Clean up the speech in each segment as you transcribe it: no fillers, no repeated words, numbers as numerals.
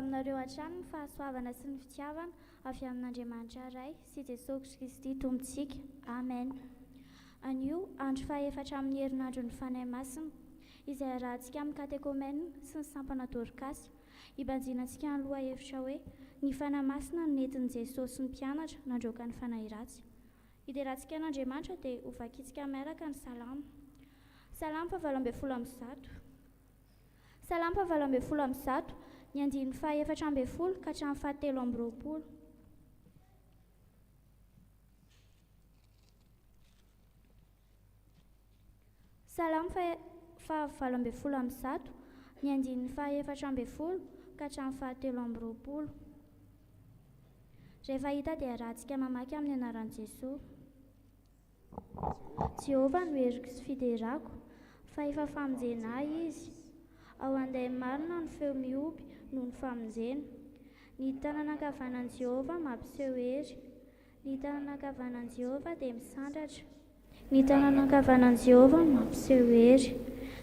aminareo hatrany ny fahasoavana sy ny fitiavana avy amin'Andriamanitra iray sy Jesosy Kristy Tompontsika. Amen. Anio andro fahaefatra amin'ny herinandro ny fanahy masina izay arahantsika amin'ny katekômène sy ny sampana torokasy hibanjinantsika ny loha hevitra hoe ny fanahy masina no nentin'i Jesosy sy ny mpianatra nandroaka ny fanahy ratsy. Hiderantsika an'Andriamanitra dia ho vakitsika miaraka ny salama. Salama 8:1. Salama 8:1, ny andiny 4:20 ka hatramin'ny 7:20. Salama 8:1, ny andiny 4:20 ka hatramin'ny 7:20. Rehefa hita dia arahantsika mamaky amin'ny anaran'i Jesosy. Jehovah no heriko sy fiderako, fa efa famonjena izy. Ao anday marina ny feo mioby noho ny famonjena. Ny tanana ankavanan'i Jehovah mampiseho hery. Ny tanana ankavanan'i Jehovah dia misandratra. Ny tanana ankavanan'i Jehovah mampiseho hery.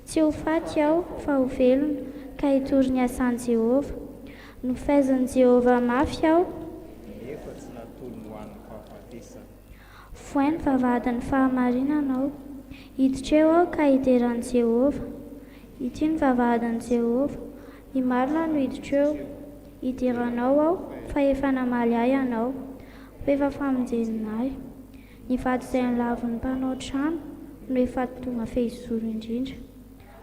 Tsy ho faty aho fa ho velona, ka hitory ny asan'i Jehovah. No fahaizan'i Jehovah mafy aho. Nefa tsy natolony ho an'ny fahafatesana. Voainy vavahadin'ny fahamarinanao. Hiditra aho ka hideran'i Jehovah. Ity ny vavahadin'i Jehovah. Ny marina no hiditra eo. Hideranao aho fa efa namaly ahy ianao. Ho efa famonjeninahy. Ny vato izay nilavon'ny mpanao trano no efa tonga fehizoro indrindra.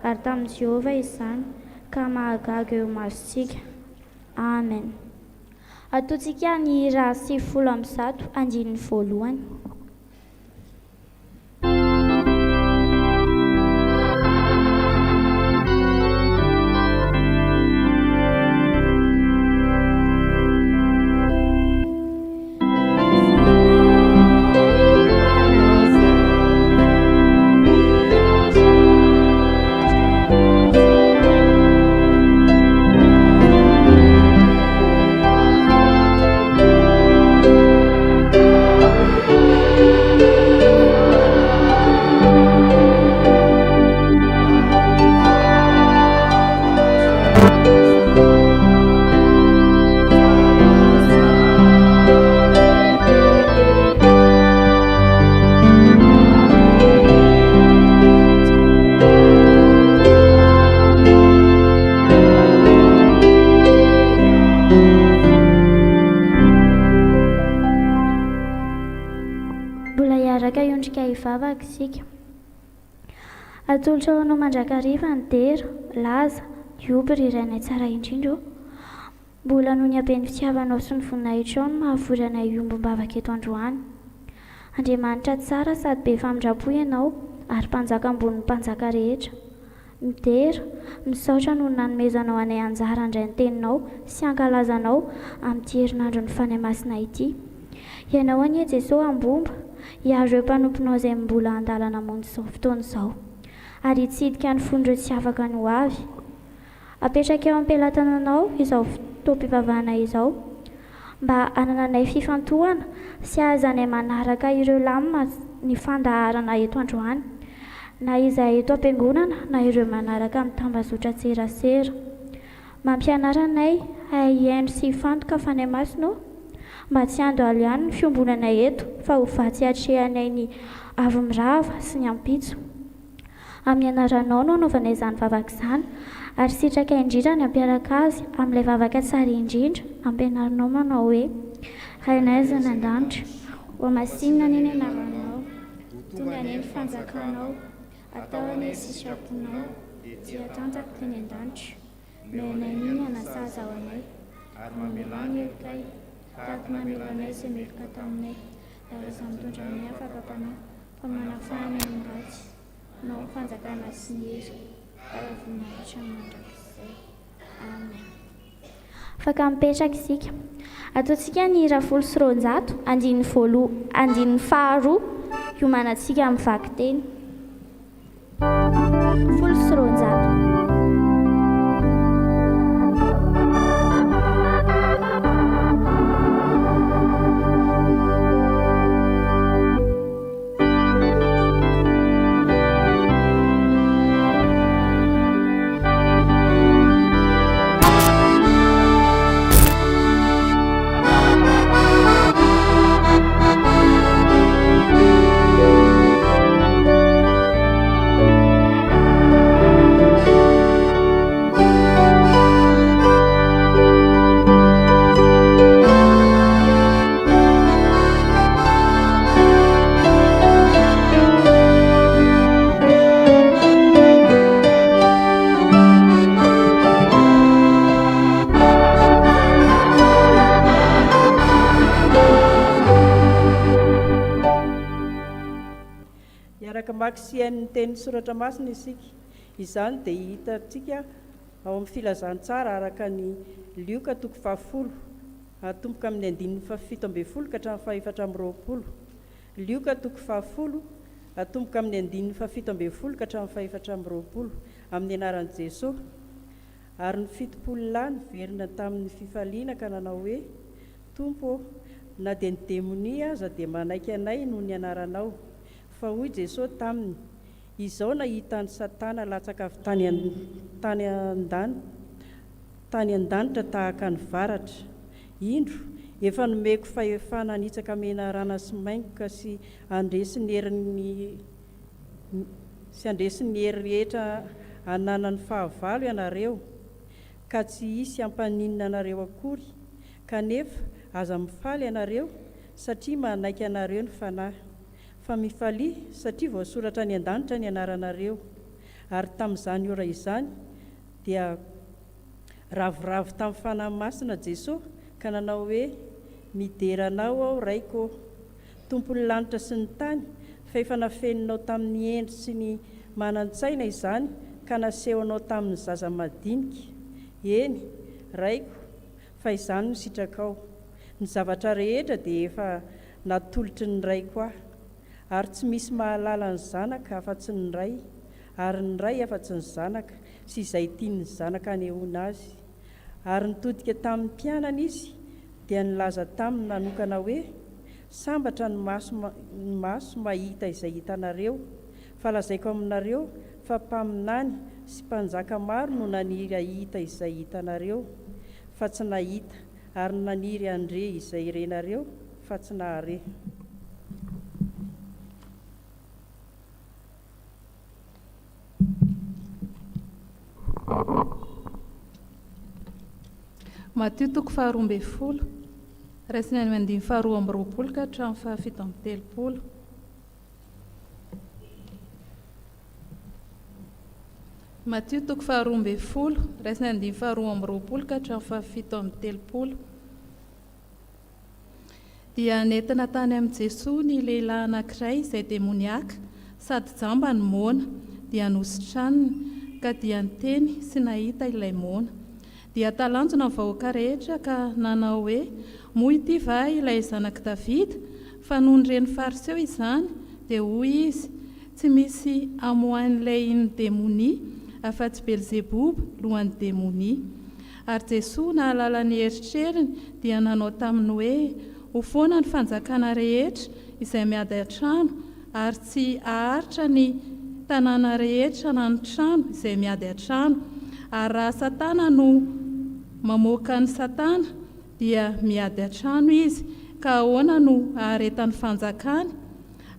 Ary tamin'i Jehovah izany ka mahagaga eo masontsika. Amen. Ataontsika ny hira 9:1 andininy 1. Atolotra ho anao mandrakariva ny dera, laza, diobry iray tsara indrindra. Mbola noho ny haben'ny fitiavanao sy ny voninahitranao no mahavory anay iombom-bavaka eto androany. Andriamanitra tsara sady be famindrapo ianao ary mpanjaka ambonin'ny mpanjaka rehetra. Midera, misaotra noho nanomezanao anay anjara handray ny teninao sy ankalazanao amin'ity herinandro ny fanahy masina ity. Ianao anie Jesosy ambomba, hiaro ireo mpanomponao izay mbola andalana mony izao fotoana izao. Ary hitsidika ny fon'ireo tsy afaka ny ho avy. Apetraka eo am-pelatananao izao fotoam-pivavahana izao, mba hanananay fifantohana sy ahazanay manaraka ireo lamina ny fandaharana eto androany, na izay eto am-piangonana na ireo manaraka amin'ny tambazotra tserasera. Mampianaranay hihaino sy hifantoka fanahy masina, mba tsy handoalo ihany ny fiombonanay eto fa ho vatsy hatrehanay ny avo-mirava sy ny ampitso. Amin'ny anaranao no anaovanay izany vavaka izany, ary sitraka indrindra ny ampiaraka azy amin'ilay vavaka tsara indrindra ampianarinao manao hoe: Hainay izay an-danitra, ho masinina ny anaranao, tonga ny fanjakanao, atao anay sitraponao, dia tanjaka teny an-danitra. Menay ny anasaza ao anay, ary mamelany ekay, tahaka mamelanay izay meloka taminay, ary izay mitondra amin'ny afa-papanay, fa manafahany amin'ny ratsy. No fanjakana sy ny hery, ary voninahitra mandrakizay. Amen. Afaka mipetraka isika. Ataontsika ny hira 9:1, andininy 2, iomanantsika amin'ny vaky teny. 9:1. mamaky siain'ny teny soratra masina isika. Izany dia hitantsika ao amin'ny filazantsara araka ny Lioka 7 atomboka amin'ny 7:7 ka hatramin'ny 4:20. Lioka 7 atomboka amin'ny 7:7 ka hatramin'ny 4:20 amin'ny anaran'i Jesosy. Ary ny 70 lahy niverina tamin'ny fifaliana ka nanao hoe, Tompo, na dia ny demonia aza dia manaiky anay noho ny anaranao. Fa hoy Jesosy taminy, izao nahita ny Satana latsaka avy tany an-danitra tahaka ny varatra. Indro, efa nomeko fahefana hanitsaka menarana sy maingoka sy andresy ny hery rehetra hananany fahavalo ianareo, ka tsy hisy hampaninina anareo akory, kanefa aza mifaly ianareo satria manaiky anareo ny fanahy. Fa mifalia satria voasoratra ny an-danitra ny anaranareo. Ary tamin'izany ora izany dia ravoravo tamin'ny fanahy masina Jesosy ka nanao hoe, mideranao aho raiko, tompon'ny lanitra sy ny tany, fa efa nafeninao tamin'ny endry sy ny manan-tsaina izany ka nasehonao tamin'ny zaza madinika. Eny, raiko, fa izany no sitrakao. Ny zavatra rehetra dia efa natolotry ny raiko aho, ary tsy misy mahalala ny zanaka afa-tsy ny ray, ary ny ray afa-tsy ny zanaka, sy izay tiany zanaka anehoana azy. Ary nitodika tamin'ny mpianana izy dia nilaza taminy nanokana hoe, sambatra ny maso mahita izay hitanareo, fa lazaiko aminareo fa mpaminany sy mpanjaka maro no naniry ahita izay hitanareo fa tsy nahita, ary naniry andre izay renareo fa tsy nahare. Matio 12 raisiny any 12:20 ka hatramin'ny 7:30. Matio 12:20 raisiny any 12:20 ka hatramin'ny 7:30. Dia nentina tany amin'ny Jesosy ny lehilahy anankiray izay demoniaka sady jamba ny mona, dia nositraniny ka dia niteny sy nahita ilay mona. Dia talanjona ny vahoaka rehetra ka nanao hoe, moa ity va ilay zanaky Davida? Fa noho nyreny fariseo izany dia hoy izy, tsy misy amohan'ilay iny demonia afa-tsy Belzebub lohan'ny demonia. Ary Jesosy nahalala ny eritreriny dia nanao taminy hoe, ho foana ny fanjakana rehetra izay miady an-trano, ary tsy aharitra ny tanàna rehetra na ny trano izay miady an-trano. Ary raha Satana no mamoaka ny Satana dia miady an-trano izy, ka ahoana no aharetany fanjakany?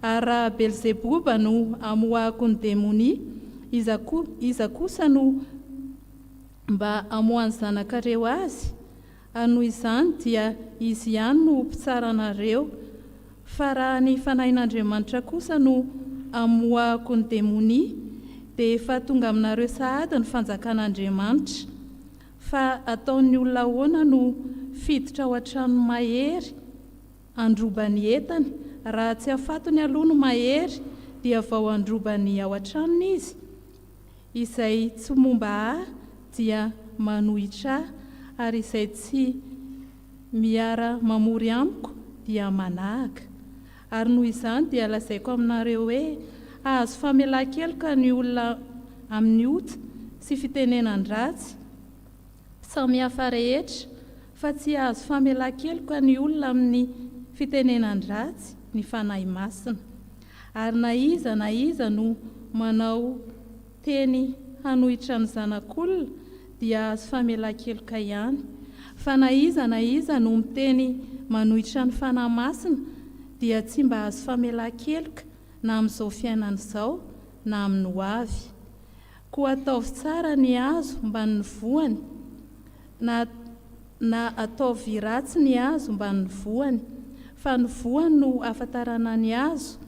Ary raha Belzebuba no amoahako ny demonia, iza kosa no mba amoahany zanakareo azy? Noho izany dia izy ihany no mpitsaranareo. Fa raha ny fanahin'Andriamanitra kosa no amoahako ny demonia, dia efa tonga aminareo sahady ny fanjakan'Andriamanitra. Fa ataon'ny olona ahoana no fiditra ao an-trano mahery androbany entany, raha tsy afatony aloha no mahery dia vao androbany ao an-tranony izy? Izay tsy momba ahy dia manohitra ahy, ary izay tsy miara mamory amiko dia manahaka. Ary noho izany dia lazaiko aminareo hoe, ahazo famelan-keloka ny olona amin'ny ota sy fitenenan-dratsy samy hafa rehetra, fa tsy ahazo famelan-keloka ny olona amin'ny fitenenan-dratsy ny fanahy masina. Ary na iza no manao teny hanohitra ny zanak'olona dia ahazo famelan-keloka ihany. Fa na iza no miteny manohitra ny fanahy masina dia tsy mba ahazo famelan-keloka na amin'izao fiainana izao na amin'ny ho avy. Koa ataovy tsara ny azo mba ny voany, na ataovy ratsy ny azo mba ny voany, fa ny voany no ahafantarana ny azo.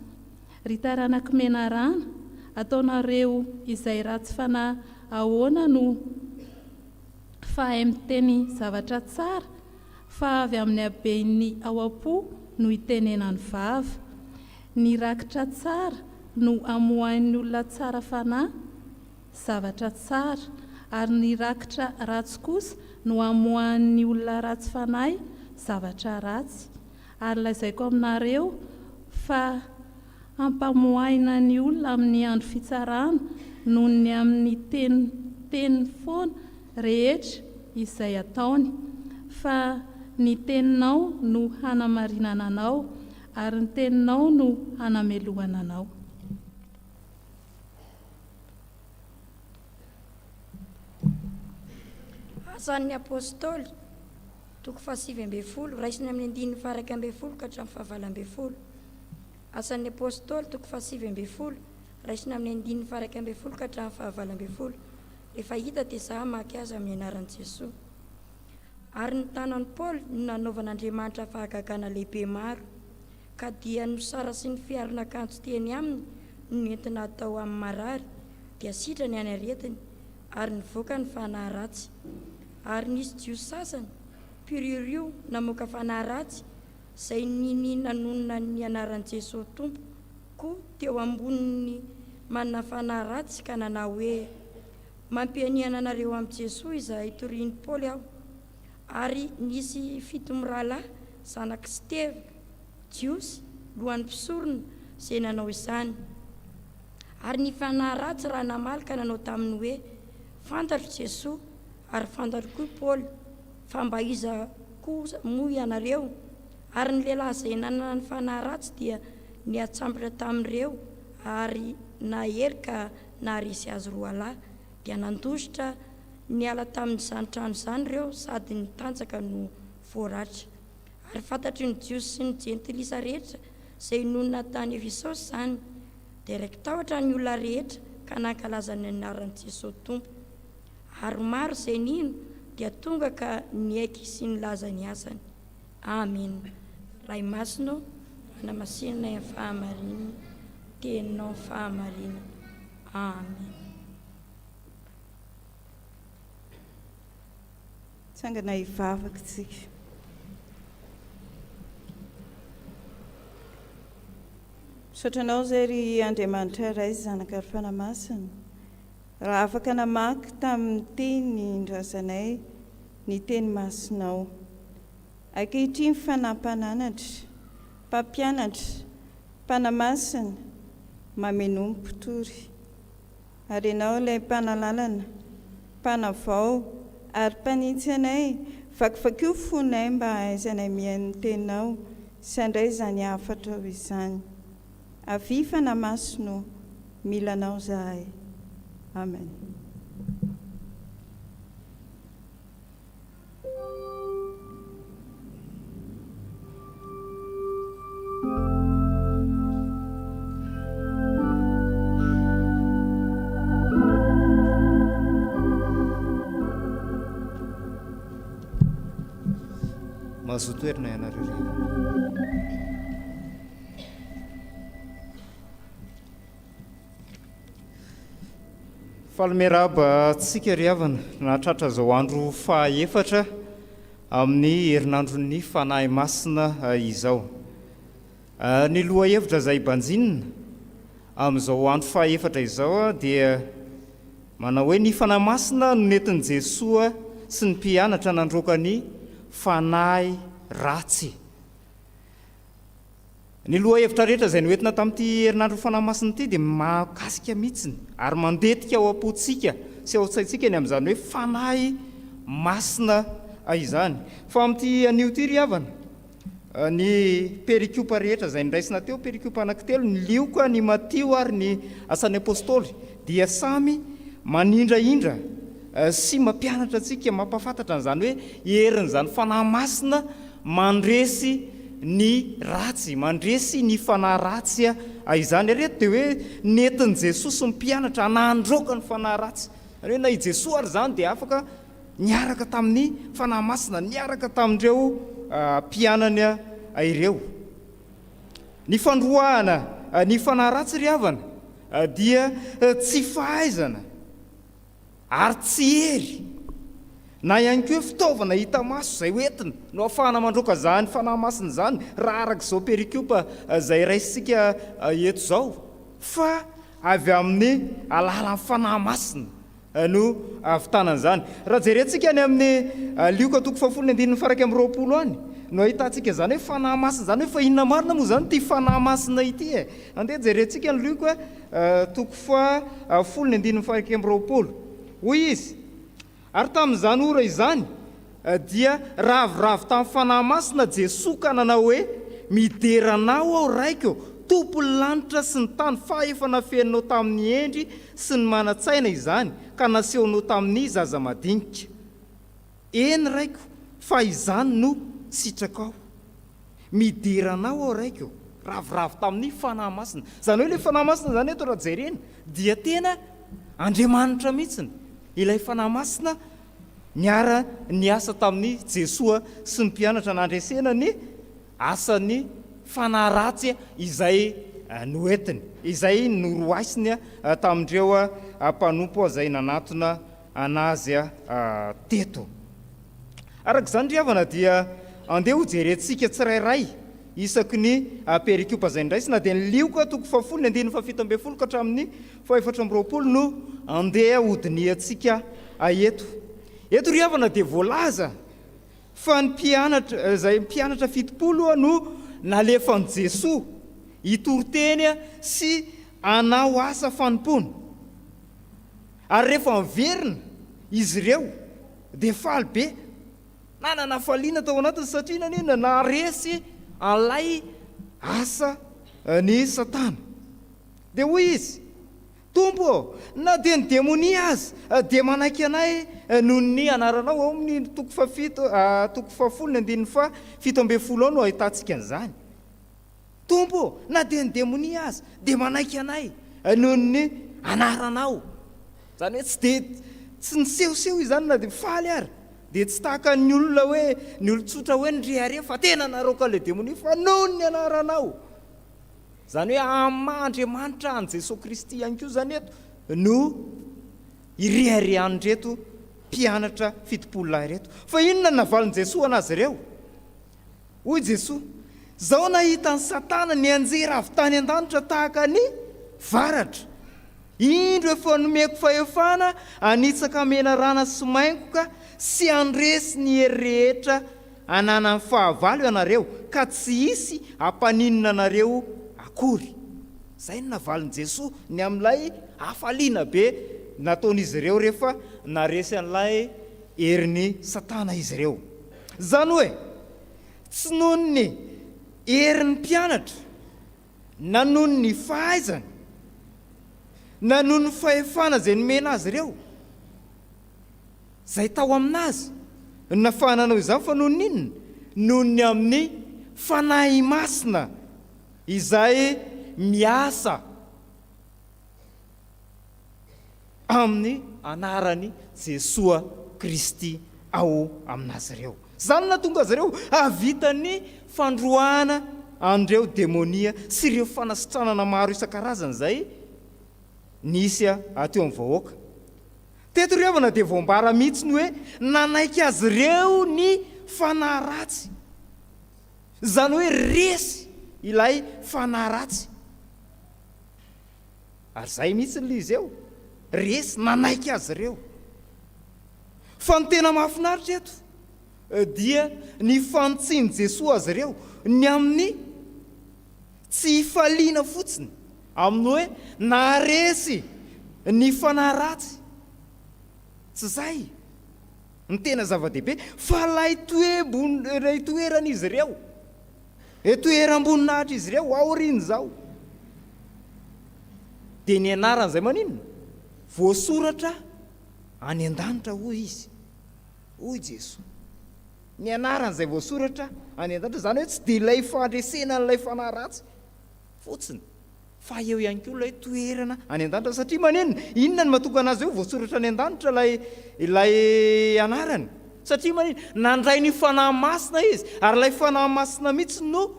Ry taranaky menarana, ataonareo izay ratsy fanahy ahoana no fahay miteny zavatra tsara, fa avy amin'ny habeny ao am-po no hitenenany vava. Ny rakitra tsara no amohan'ny olona tsara fanahy zavatra tsara, ary ny rakitra ratsy kosa no amohan'ny olona ratsy fanahy zavatra ratsy. Ary lazaiko aminareo fa ampamohaina ny olona amin'ny andro fitsarana noho ny amin'ny teny foana rehetra izay ataony, fa ny teninao no hanamarinana anao ary ny teninao no hanamelohana anao. Asan'ny apôstôly toko 7:10 raisiny amin'ny 1:10 ka hatramin'ny 9:10. Asan'ny apôstôly toko 7:10 raisiny amin'ny 1:10 ka hatramin'ny 9:10. Rehefa hita dia izaho maky azy amin'ny anaran'i Jesosy. Ary ny tanan'i Paoly no nanaovan'Andriamanitra fahagagana lehibe maro, ka dia nosara sy ny fiaron'akanjo teny aminy no entina atao amin'ny marary, dia sitrany any aretiny ary nivoaka ny fanahy ratsy. Ary nisy jiosy sasany mpiririo namoaka fanahy ratsy izay nanonona ny anaran'i Jesosy tompoko teo amboniny manana fanahy ratsy, ka nanao hoe mampianiana anareo amin'i Jesosy izay torian'i Paoly aho. Ary nisy fito mirahalahy zanaky Steve jiosy lohan'ny mpisorona izay nanao izany. Ary ny fanahy ratsy raha namaly ka nanao taminy hoe fantatro Jesosy ary fantatro koa Paoly fa mba iza koa moa ianareo. Ary ny lehilahy izay nanana ny fanahy ratsy dia niatsambotra tamin'ireo ary nahery ka naharesy azy roalahy, dia nandositra niala tamin'izany trano izany ireo sady nitanjaka no voaratra. Ary fantatry ny jiosy sy ny jentilisa rehetra izay nonona tany Efesosy izany, dia raiky tahotra ny olona rehetra ka nankalaza ny anaran'i Jesosy tompo. Ary maro izay nino dia tonga ka niaiky sy nilaza ny asany. Amen. Ray masino anamasinana ny fahamarinana, teninao fahamarinana. Amen. Tsangana hivavaka tsika. Sotranao zay ry Andriamanitra iray zanaka ry fanamasina, raha afaka namaky tamin'ny teny ndrazanay ny teny masinao. Ankehitriny fanampananatra, mpampianatra, mpanamasina, mameno mpitory. Ary ianao ilay mpanalalana, mpanavao ary mpanitsy anay, vakivaky io fonay mba haizanay mihaino ny teninao sy handray izany hafatra ao izany. Avy fanamasino, milanao zahay. Amen. Mazotoerina ianareo. Falimeraba tsika ry havana, nahatratra zao andro fahaefatra amin'ny herinandron'ny fanahy masina izao. Ny loha hevitra izay banjinina amin'izao andro fahaefatra izao dia manao hoe ny fanahy masina no nentin'i Jesosy sy ny mpianatra nandroaka ny fanahy ratsy. Ny loha hevitra rehetra izay noentina tamin'ity herinandro fanahy masina ity dia mahakasika mihitsiny ary mandetika ao am-pontsika sy ao an-tsaintsika ny amin'izany hoe fanahy masina izany. Fa amin'ity anio ity ry havana, ny perikopa rehetra izay niraisina teo, perikopa anankitelo, ny Lioka, ny Matio ary ny asan'ny apôstôly, dia samy manindraindra sy mampianatra antsika, mampafantatra an'izany hoe herin'izany fanahy masina mandresy ny ratsy, mandresy ny fanahy ratsy izany. Reto dia hoe nentin'i Jesosy sy mpianatra nandroaka ny fanahy ratsy. Hoe na i Jesosy ary zany dia afaka niaraka tamin'ny fanahy masina, niaraka tamin'ireo mpianany ireo. Ny fandroahana ny fanahy ratsy ry havana dia tsy fahaizana ary tsy hery na ihany koa fitaovana hita maso izay hoentina no ahafahana mandroaka zany fanahy masina zany, raha arak'izao perikopa izay raisitsika eto izao. fa avy amin'ny alalan'ny fanahy masina no avitanan'izany. Raha jerentsika any amin'ny lioka toko 7:20 any no ahitantsika zany hoe fanahy masina zany hoe fa inona marina moa zany ty fanahy masina ity e. Andeha jerentsika ny lioka toko 7:20 hoy izy: ary tamin'izany ora izany dia ravoravo tamin'ny fanahy masina Jesosy ka nanao hoe mideranao aho raiko tompony lanitra sy ny tany fa efa nafeninao tamin'ny endry sy ny manatsaina izany ka nasehonao tamin'ny zaza madinika. Eny raiko fa izany no sitraka ao, mideranao aho raiko ravoravo tamin'ny fanahy masina. Zany hoe le fanahy masina zany eto raha jerena dia tena Andriamanitra mihitsiny. Ilay fanahy masina niara niasa tamin'ny Jesosy sy ny mpianatra nandresena ny asan'ny fanahy ratsy izay noentiny, izay noroasiny tamindreo mpanompo izay nanatona anazy teto. Arak'izany ry havana dia andeha ho jerentsika tsirairay isaky ny perikopa izay ndraisina dia ny lioka toko 7:17 ka hatramin'ny 7:20 no andeha hodiniantsika eto. Eto ry havana dia voalaza fa ny mpianatra izay mpianatra 70 no nalefan'i Jesosy hitoroteny sy anao asa fanompony. Ary rehefa miverina izy ireo dia faly be, nanana faliana tao anatiny satria nanina naresy an'ilay asa ny Satana. Dia hoy izy: Tompo, na dia ny demonia azy dia manaiky anay noho ny anaranao. Ao amin'ny toko 7:17 no ahitantsika an'izany. Tompo, na dia ny demonia azy dia manaiky anay noho ny anaranao. Zany hoe tsy nisehoseho izany na dia faly ary, dia tsy tahaka ny olona hoe ny olon-tsotra hoe nyrehare fa tena naroka le demonia fa noho ny anaranao. Zany hoe Andriamanitra an Jesosy Kristy ihany koa zany eto no ireharehan'reto mpianatra 70 reto. Fa inona navalin Jesosy anazy ireo? Hoy Jesosy: zao nahitan'ny Satana ny anjera avy tany an-danitra tahaka ny varatra. Indro efa nomeko fahefana anitsaka mena rana sy maingoka sy andresy ny hery rehetra ananan'ny fahavalo ianareo ka tsy hisy hampaninina anareo akory. Zay no navalin Jesosy ny amin'ilay hafaliana be nataon'izy ireo rehefa naresy an'ilay herin'ny Satana izy ireo. Zany hoe tsy noho ny herin'ny mpianatra na noho ny fahaizana na noho ny fahefana izay nomena azy ireo zay tao aminazy nafahananao izany, fa noho ninona? Noho ny amin'ny fanahy masina izay miasa amin'ny anarany Jesosy Kristy ao aminazy ireo. Zany na tonga azy ireo havitany fandroana andreo demonia sy ireo fanasitranana maro isan-karazany zay nisy ateo amin'ny vahoaka. Teto ry havana dia voambara mihitsy ny hoe nanaiky azy ireo ny fanahy ratsy. Zany hoe resy ilay fanahy ratsy. Ary zay mihitsy ny izy eo, resy nanaiky azy ireo. Fa ny tena mahafinaritra eto dia ny fanotsiany Jesosy azy ireo ny amin'ny tsy faliana fotsiny, amin'ny hoe naresy ny fanahy ratsy. Tsy zay ny tena zava-dehibe, fa lay toeran'izy ireo, toeram-boninahitra izy ireo aoriany zao. Dia ny anaran'izay maninona? Voasoratra any an-danitra hoy izy, hoy Jesosy. Ny anaran'izay voasoratra any an-danitra zany hoe tsy dia ilay fandresena n'ilay fanahy ratsy fotsiny, fa eo ihany koa ilay toerana any an-danitra. Satria manenona, inona ny mahatonga anazy eo voasoratra any an-danitra ilay anarany? Satria manenona, nandray ny fanahy masina izy, ary ilay fanahy masina mihitsy no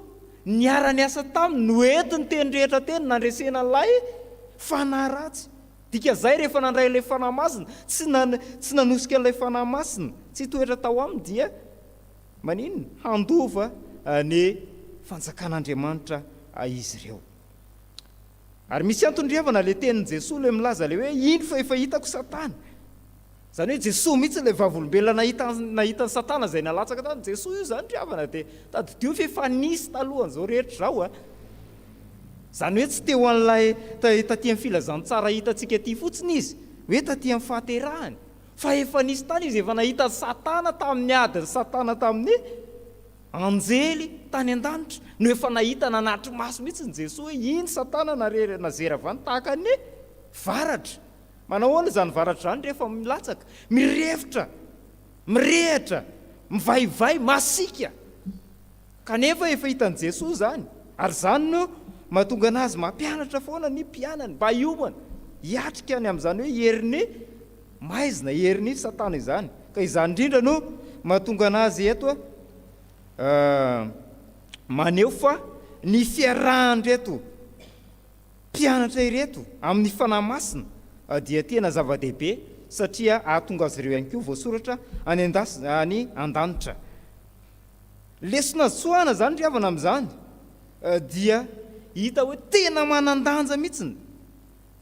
niara-ny asa taminy, no entiny teny rehetra teny nandresena n'ilay fanahy ratsy. Dika zay rehefa nandray ilay fanahy masina, tsy nanosika an'ilay fanahy masina, tsy toetra tao aminy, dia maninona? Handova ny fanjakan'Andriamanitra izy ireo. Ary misy antondriavana le tenin'i Jesosy le milaza le hoe iny fa efa hitako Satana. Zany hoe Jesosy mihitsy le vavolombelona nahitany Satana izay nalatsaka tany. Jesosy io zany driavana dia tadidio fa efa nisy talohan'izao rehetra zao a. Zany hoe tsy teo an'ilay taty amin'ny filazantsara hitantsika ty fotsiny izy, hoe taty amin'ny fahaterahany. Fa efa nisy tany izy efa nahita Satana tamin'ny ady Satana tamin'ny anjely tany an-danitra no efa nahita nanatry maso mihitsy ny Jesosy hoe iny Satana nazera avany tahaka ny varatra. Manao ahoana zany varatra zany rehefa milatsaka, mirefitra, mirehatra, mivaivay, masika. Kanefa efa hitan'i Jesosy zany, ary zany no mahatonga anazy mampianatra foana ny mpianany mba hiomana, hiatrika any amin'izany hoe herin'ny maizina, herin'ny Satana izany. Ka izany indrindra no mahatonga anazy eto maneho fa ny fiarahany reto mpianatra ireto amin'ny fanahy masina dia tena zava-dehibe, satria ahatonga azy ireo ihany koa voasoratra any an-danitra. Lesona soana zany riavana amin'izany dia hita hoe tena manan-danja mihitsiny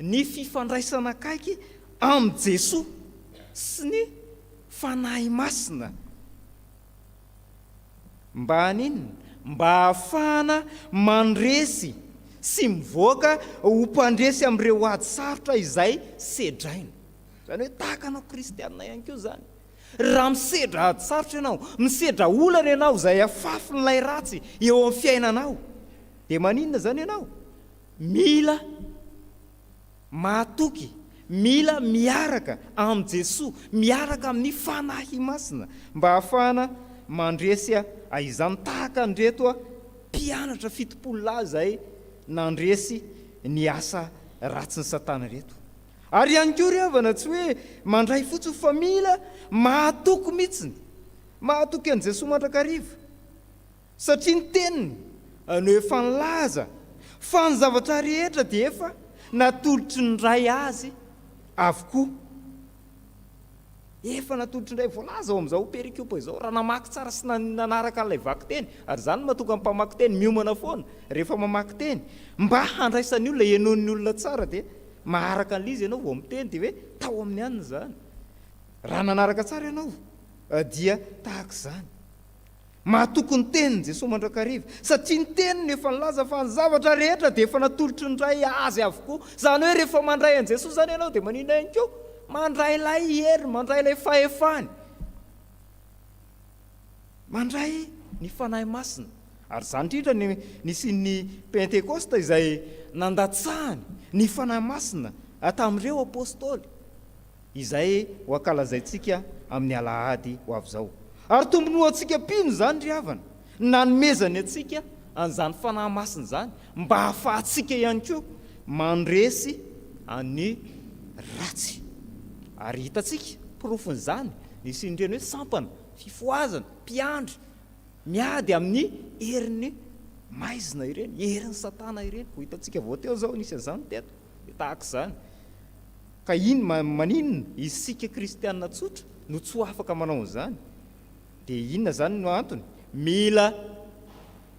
ny fifandraisana akaiky amin'ny Jesosy sy ny fanahy masina. Mba haninona? Mba ahafahana mandresy sy mivoaka ho mpandresy amin'ireo ady sarotra izay sedraina. Zany hoe tahaka anao kristianina ihany koa zany. Raha misedra ady sarotra ianao, misedra olana ianao izay afafin'ilay ratsy eo amin'ny fiainanao, dia maninona zany ianao? Mila mahatoky, mila miaraka amin'ny Jesosy, miaraka amin'ny fanahy masina mba ahafahana mandresy izany tahaka andreto mpianatra fitopolo lahy zay nandresy ny asa ratsy ny Satana reto. Ary ihany koa riavana tsy hoe mandray fotsiny fa mila mahatoky mihitsiny, mahatoky an'i Jesosy mandrakariva, satria ny teniny no efa nilaza fa ny zavatra rehetra dia efa natolotry ny ray azy avokoa. Efa natolotry indray voalaza ao amin'izao perikopa izao, raha namaky tsara sy nanaraka an'ilay vaky teny. Ary zany mahatonga mpamaky teny miomana foana rehefa mamaky teny mba handraisan'ny olona, henon'ny olona tsara, dia maharaka an'ilay izy ianao vao miteny dia hoe tao amin'ny anina zany. Raha nanaraka tsara ianao dia tahaka izany. Mahatoky ny teniny Jesosy mandrakariva, satria ny teniny efa nilaza fa ny zavatra rehetra dia efa natolotry ny ray azy avokoa. Zany hoe rehefa mandray an'i Jesosy zany ianao dia manina ihany koa mandray ilay hery, mandray ilay fahefany, mandray ny fanahy masina. Ary zany indrindra nisy ny Pentekosta izay nandatsahany ny fanahy masina tamin'ireo apôstôly izay ho ankalazaintsika amin'ny alahady ho avy izao. Ary tombony ho antsika pino zany riavana, nanomezany antsika an'izany fanahy masina zany mba hahafahantsika ihany koa mandresy any ratsy. Ary hitantsika porofon'izany nisy indreny hoe sampana, fifoazana, mpiandry, miady amin'ny herin'ny maizina ireny, herin'ny Satana ireny. Ho hitantsika vao teo zao nisy an'izany teto, tahaka izany. Ka iny maninona isika kristianina tsotra no tsy ho afaka manao an'izany? Dia inona zany no antony? Mila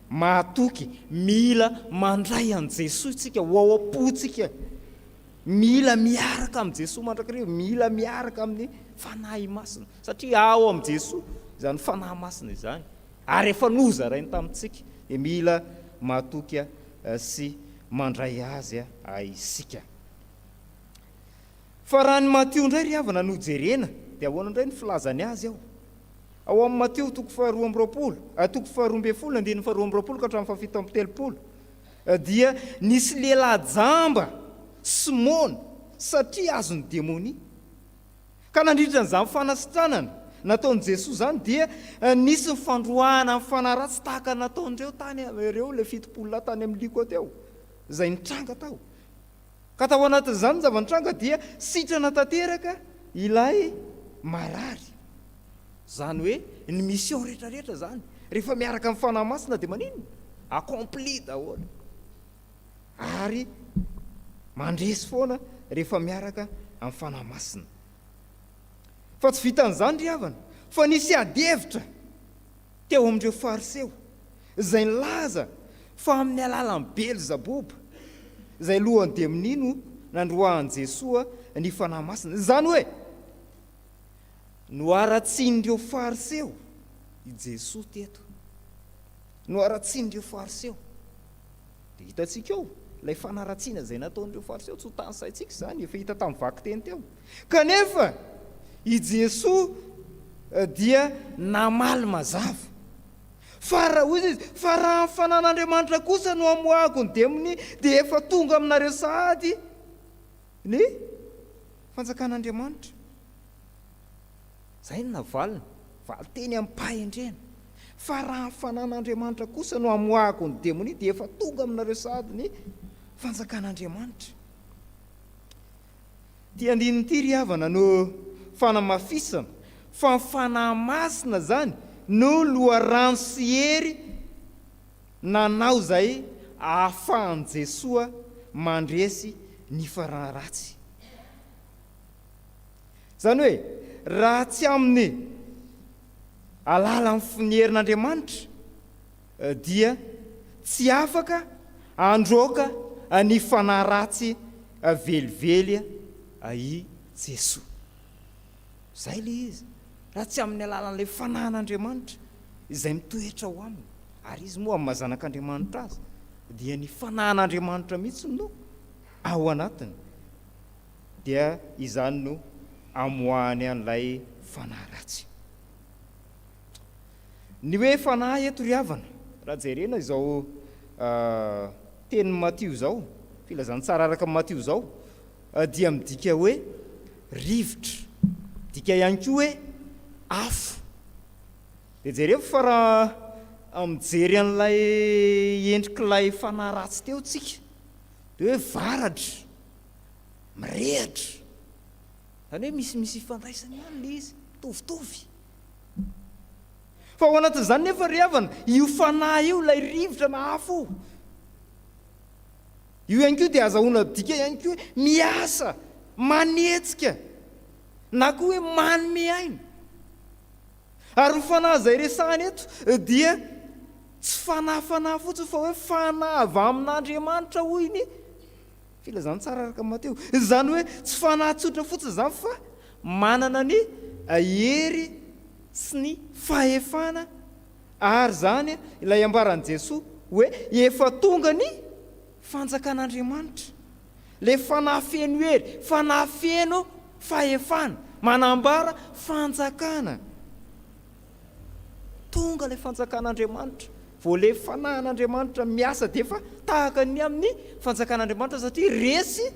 mahatoky, mila mandray an'i Jesosy tsika ho ao am-pontsika, mila miaraka amin'ny Jesosy mandrakariva, mila miaraka amin'ny fanahy masina, satria ao amin'ny Jesosy izany fanahy masina izany. Ary efa nozarainy tamintsika dia mila mahatoky sy mandray azy isika. Fa raha ny Mateo indray riavana no jerena dia ahoana indray ny filazany azy ao? Ao amin'ny Mateo toko faharoa amby roapolo, toko faharoa amby folo, andininy faharoa amby roapolo ka hatramin'ny fafito amby telopolo, dia nisy lehilahy jamba Simona satria azony demonia. Ka nandritra n'izany fanasitranana nataon'i Jesosy zany dia nisy nyfandroahana amin'ny fanahy ratsy tahaka nataon'ireo tany ireo le fitopolo lahy tany amin'ny liko teo izay nitranga tao. Ka tao anatin'izany zava-nitranga dia sitrana tanteraka ilay marary. Zany hoe ny mission rehetrarehetra zany rehefa miaraka amin'ny fanahy masina dia maninona? Accompli daholo. Ary mandresy foana rehefa miaraka amin'ny fanahy masina. Fa tsy vitan'izany riavana, fa nisy adevitra teo amin'ireo fariseo izay nilaza fa amin'ny alalan'ny Belzebuba izay lohany dia amin'ino nandroahan' Jesosy ny fanahy masina. Izany hoe noaratsian'ireo fariseo i Jesosy teto, noaratsian'ireo fariseo. Dia hitantsika eo ilay fanaratsiana izay nataon'ireo fariseo, tsy ho tany saintsika izany, efa hita tamin'ny vaky teny teo. Kanefa i Jesosy dia namaly mazava fa raha hoy izy, fa raha ny fanan'Andriamanitra kosa no amoahako ny demony, dia efa tonga aminareo sahady ny fanjakan'Andriamanitra. Izay no navalina, valy teny Ampahibe. Fa raha ny fanan'Andriamanitra kosa no amoahako ny demony, dia efa tonga aminareo sahady ny fanjakan'Andriamanitra. Ty andin'ity ry havana no fanamafisana fa ny fanahy masina zany no loharano sy hery nanao izay ahafahan'i Jesosy mandresy ny fararatsy. Izany hoe raha tsy amin'ny alalan'ny finiherin'Andriamanitra dia tsy afaka androaka ny fanahy ratsy velively i Jesosy. Izay le izy, raha tsy amin'ny alalan'ilay fanahin'Andriamanitra izay mitoetra ho aminy. Ary izy moa amin'ny mahazanak'Andriamanitra azy dia ny fanahin'Andriamanitra mihitsy no ao anatiny, dia izany no amoahany an'ilay fanahy ratsy. Ny hoe fanahy eto ry havana, raha jerena izao tenin'ny Matio izao, filazany tsara araka Matio izao, dia midika hoe rivotra, dika ihany koa hoe afo. Dia jereo fa raha mijery an'ilay endrik'ilay fanahy ratsy teo tsika, dia hoe varatra, mirehatra. Izany hoe misy ifandraisany ihany le izy, mitovitovy. Fa ao anatin'izany nefa ry havana, io fanahy io, ilay rivotra na afo io ihany koa dia azahoana dika ihany koa hoe miasa, manetsika, na koa hoe manome aina. Ary ny fanahy izay resahany eto dia tsy fanahy fotsiny fa hoe fanahy avy amin'Andriamanitra hoy ny filazany tsara araka Mateo. Izany hoe tsy fanahy tsotra fotsiny izany fa manana ny hery sy ny fahefana, ary zany ilay ambaran'i Jesosy hoe efa tonga ny fanjakan'Andriamanitra. Le fanahy feno hery, fanahy feno fahefana, manambara fanjakana. Tonga le fanjakan'Andriamanitra, vao le fanahin'Andriamanitra miasa dia efa tahaka ny amin'ny fanjakan'Andriamanitra, satria resy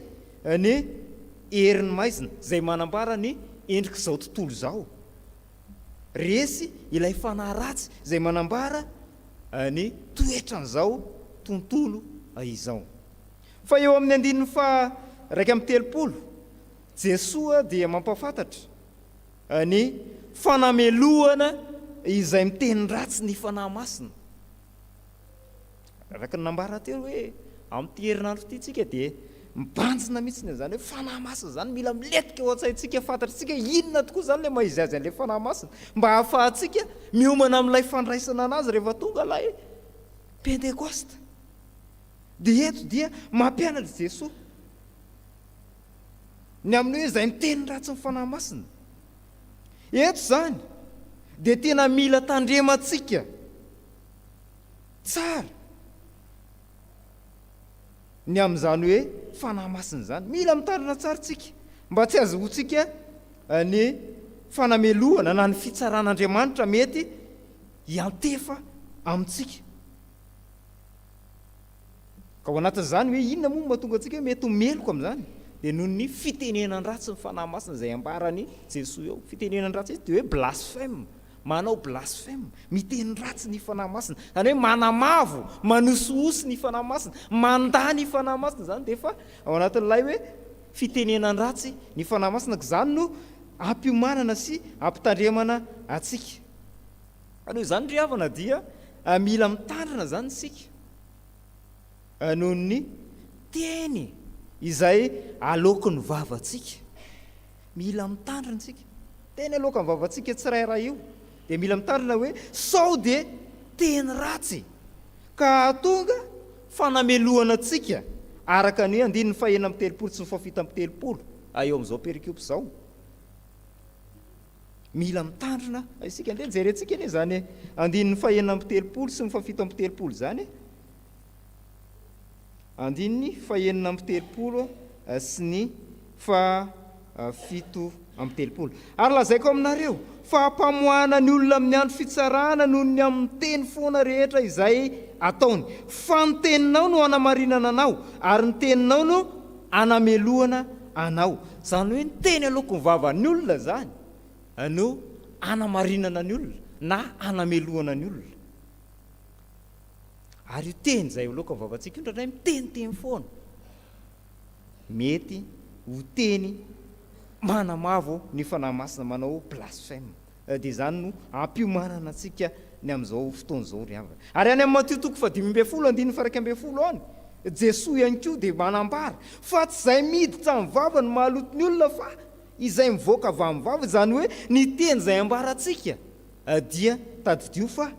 ny heriny maizina izay manambara ny endrik'izao tontolo izao. Resy ilay fanahy ratsy izay manambara ny toetran'izao tontolo izao. Fa eo amin'ny andininy fa 1:30 Jesosy dia mampafantatra ny fanamelohana izay miteny ratsy ny fanahy masina. Araka ny nambara teo hoe amin'ity herinandro ity tsika dia mibanjina mihitsy zany hoe fanahy masina zany mila miletika ao an-tsaintsika, fantatritsika inona tokoa zany le mahizy azy an'ilay fanahy masina, mba hahafahantsika miomana amin'ilay fandraisana anazy rehefa tonga ilay Pentekosta. Dia eto dia mampianatra Jesosy ny amin'ny hoe izay miteny ratsy ny fanahy masina. Eto zany dia tena mila tandremantsika tsara ny amin'izany hoe fanahy masina zany. Mila mitandrina tsara tsika mba tsy azahoantsika ny fanamelohana na ny fitsaran'Andriamanitra mety hiantefa amintsika. Ka ao anatin'izany hoe inona moa mahatonga antsika hoe mety meloka amin'izany, dia noho ny fitenenan ratsy ny fanahy masina izay ambarany Jesosy eo. Fitenenan ratsy izy dia hoe blasfème, manao blasfème, miteny ratsy ny fanahy masina, izany hoe manamavo, manosihosy ny fanahy masina, mandà ny fanahy masina. Izany dia efa ao anatin'ilay hoe fitenenan ratsy ny fanahy masina, izany no ampiomanana sy ampitandremana atsika. Anoho izany ry havana dia mila mitandrina zany sika noho ny teny izay aloky ny vavantsika. Mila mitandrina tsika, teny aloka ny vavantsika tsirairay io, dia mila mitandrina hoe sao dia teny ratsy ka tonga fanamelohana tsika araka ny andininy fahena amin'ny telopolo sy ny fafito amin'ny telopolo eo amin'izao perikopy izao. Mila mitandrina isika indray jerentsika anie zany andininy fahena amin'ny telopolo sy ny fafito amin'ny telopolo zany andininy fahenina amin'ny telopolo sy ny fafito amin'ny telopolo. Ary lazaiko aminareo fa hampamoahana ny olona amin'ny andro fitsarana noho ny amin'ny teny foana rehetra izay ataony. Fa ny teninao no hanamarinana anao ary ny teninao no hanamelohana anao. Zany hoe ny teny aloko ny vavan'ny olona zany no hanamarinana ny olona na hanamelohana ny olona. Ary io teny izay aloko ny vavantsika io indray miteniteny foana. Mety ho teny manamavo ny fanahy masina manao blasphème. Dia zany no ampiomanana antsika ny amin'izao fotoana izao ry havana. Ary any amin'ny Matio 5:1-11 any Jesoa ihany koa dia manambara fa tsy izay miditra amin'ny vava no mahaloto ny olona fa izay mivoaka avy amin'ny vava. Zany hoe ny teny izay ambarantsika dia tadidio fa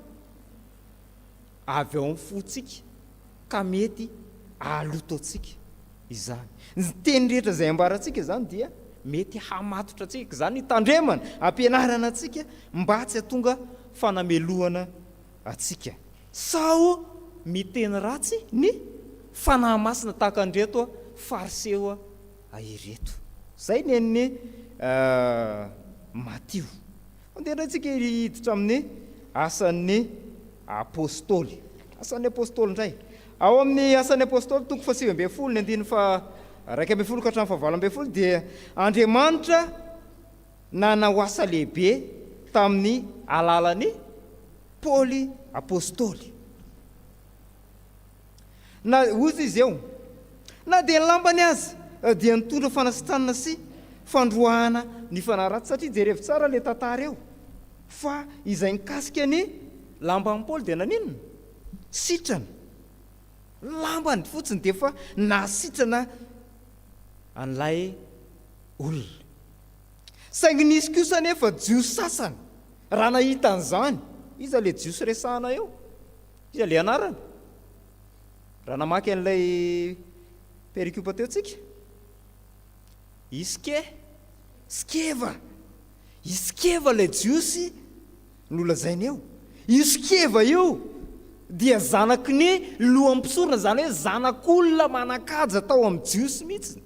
avy ao amin'ny fontsika ka mety ahaloto antsika izany. Ny teny rehetra izay ambarantsika zany dia mety hamatotra antsika. Zany hitandremana ampianarana antsika mba tsy hahatonga fanamelohana antsika. Sao miteny ratsy ny fanahy masina tahaka an'ireto fariseo ireto. Zay ny an'ny Matio. Andeha antsika hiditra amin'ny asan'ny apôstôly. Asan'ny apôstôly indray. Ao amin'ny asan'ny apôstôly 7:1-2:1-20 dia Andriamanitra nanao asa lehibe tamin'ny alalan'ny Paoly apôstôly. Na ozy izy eo na dia lambany azy dia nitondra fanasitranana sy fandroahana ny fanahy ratsy. Satria jerevy tsara le tantara eo fa izay nikasika ny lamban'ny Paoly dia naninona? Sitrana. Lambany fotsiny dia fa nasitrana an'ilay olona. Saingy nisy kosa nefa jiosy sasany raha nahita an'izany. Iza le jiosy resahana eo? Iza le anarana? Raha namaky an'ilay perikopa teo tsika. Iskeva le jiosy nolazainy eo. Iskeva io dia zanaky ny loham-pisorona, zany hoe zanak'olona manan-kaja tao amin'ny jiosy mihitsy.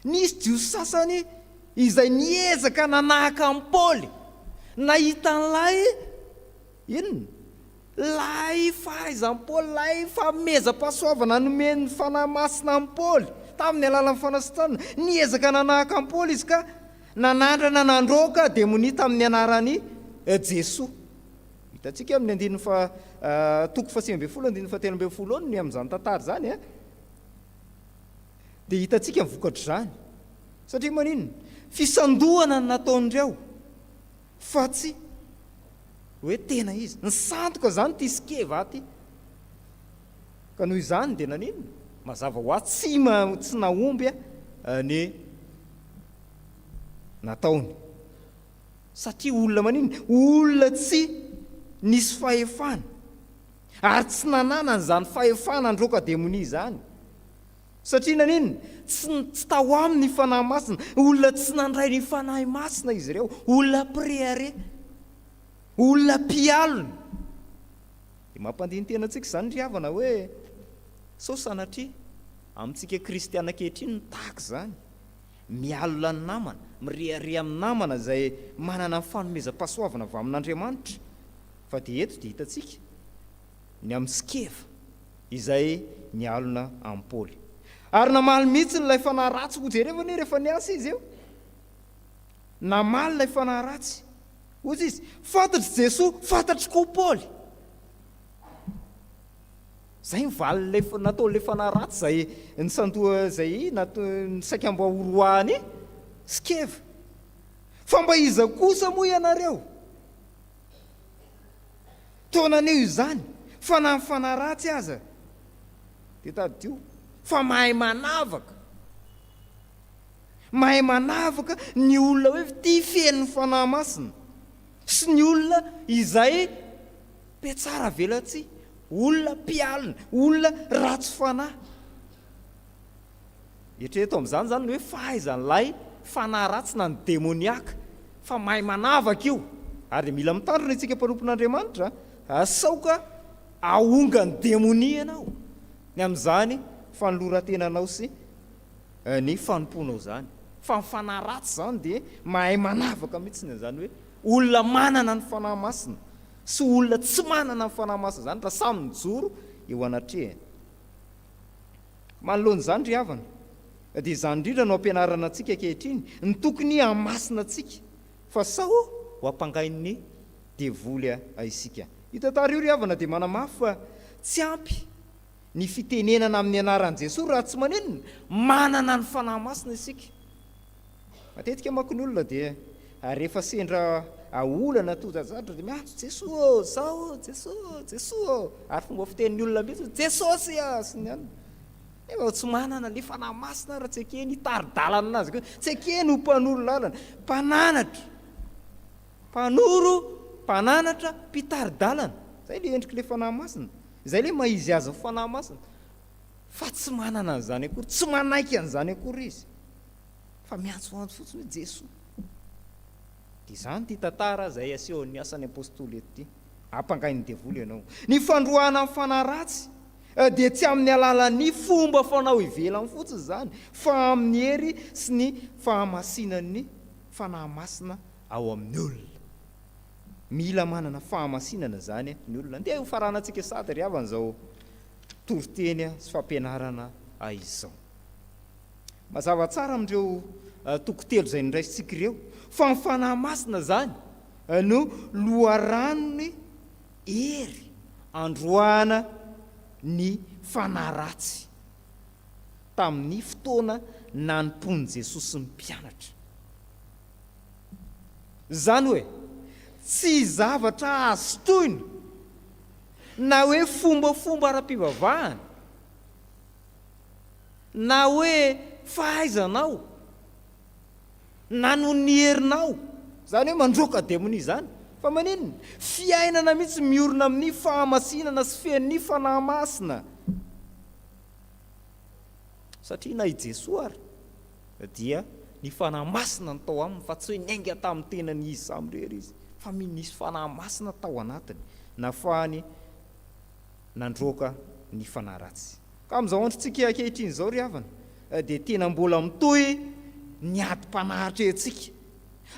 Nisy jiosy sasany izay niezaka nanahaka amin'ny Paoly, nahita an'ilay inona? Lay fahaizan'ny Paoly, lay fameza-pahasoavana nomen'ny fanahy masina amin'ny Paoly tamin'ny alalan'ny fanasitranana. Niezaka nanahaka amin'ny Paoly izy ka nanandrana nandroaka demoni tamin'ny anarany Jesoa. Hitantsika amin'ny 5:17-17 ny amin'izany tantara zany dia hitantsika mivokatra izany. Satria maninona? Fisandohana no nataon'ireo fa tsy hoe tena izy. Ny sandoka zany ty Iskeva aty. Ka noho izany dia naninona? Mazava ho azy tsy nahomby ny nataony. Satria olona maninona? Olona tsy nisy fahefana ary tsy nanana an'izany fahefana androaka demoni izany. Satria naninona? Tsy tao aminy fanahy masina. Olona tsy nandray ny fanahy masina izy ireo. Olona préare, olona mpialona. Dia mampandiny tena antsika izany ry havana hoe sao sanatria amintsika kristiana ankehitriny no tahaka izany. Mialona ny namana, mireare amin'ny namana izay manana ny fanomezam-pahasoavana avy amin'Andriamanitra. Fa dia eto dia hitantsika ny amin'ny Skeva izay nialona amin'ny Paoly. Ary namaly mihitsy n'ilay fanahy ratsy ho jerevana rehefa niasa izy eo. Namaly ilay fanahy ratsy. Ozy izy, fantatry Jesoa, fantatry koa Paoly. Zay nivaly nataon'ilay fanahy ratsy zay nisandoha zay nisaika mba horoahany Skeva. Fa mba iza kosa moa ianareo? Taonaneo izany fa na ny fanahy ratsy aza dia tadidio fa mahay manavaka ny olona hoe tia fen'ny fanahy masina sy ny olona izay mpiatsara velatsy olona mpialina, olona ratsy fanahy. Eritrereto amin'izany zany hoe fahaizan'ilay fanahy ratsy na ny demoniaka fa mahay manavaka io, ary mila mitandrina itsika mpanompon'Andriamanitra, asaoka ahonga ny demonia ianao, ny amin'izany fanoloran-tenanao sy ny fanomponao zany. Fa ny fanahy ratsy zany dia mahay manavaka mihitsy zany hoe olona manana ny fanahy masina sy olona tsy manana ny fanahy masina zany, raha samy mijoro eo anatrehany. Manoloan'izany ry havana, dia izany indrindra no ampianarana antsika ankehitriny, ny tokony hamasina antsika fa sao ho ampangain'ny devoly isika. Hita tara io ry havana dia manamafy fa tsy ampy ny fitenenana amin'ny anaran'i Jesosy raha tsy manenina manana ny fanahy masina isika. Matetika manko ny olona dia rehefa sendra olana todazatra dia miantso Jesosy zao, Jesosy, Jesosy, ary fomba fitenin'ny olona mihitsy Jesosy sy ny anona. Nefa tsy manana ny fanahy masina raha tsy ekeny hitari-dalana anazy koa, tsy ekeny ho mpanoro lalana, mpananatra, mpanoro, mpananatra, mpitari-dalana. Zay le endrika le fanahy masina, izay le maizy azy ny fanahy masina. Fa tsy manana an'izany akory, tsy manaiky an'izany akory izy, fa miantsoantso fotsiny hoe Jesosy. Dia izany ty tantara izay asehon'ny asan'ny apôstôly eto ty, ampangain'ny devoly ianao. Ny fandroahana amin'ny fanahy ratsy dia tsy amin'ny alalan'ny fomba fanao ivelany fotsiny zany, fa amin'ny hery sy ny fahamasinan'ny fanahy masina ao amin'ny olona. Mila manana fahamasinana zany ny olona. Andeha ho faranantsika sady ry havana izao toriteny sy fampianarana izao. Mazava tsara amin'ireo toko telo izay niraisintsika ireo, fa ny fanahy masina zany no loharanony hery androana ny fanahy ratsy tamin'ny fotoana nanompon'i Jesosy sy ny mpianatra. Zany hoe tsy zavatra azotoina na hoe fombafomba ara-pivavahana na hoe fahaizanao na noho ny herinao zany hoe mandroaka demonia zany, fa manenina fiainana mihitsy miorina amin'ny fahamasinana sy fen'ny fanahy masina. Satria na i Jesosy ary dia ny fanahy masina no tao aminy, fa tsy hoe nainga tamin'ny tenany izy samyrery izy, fa misy fanahy masina tao anatiny nafahany nandroaka ny fanahy ratsy. Ka amin'izao androntsika ankehitriny izao ry havana, dia tena mbola mitohy ny adi-panahitra antsika,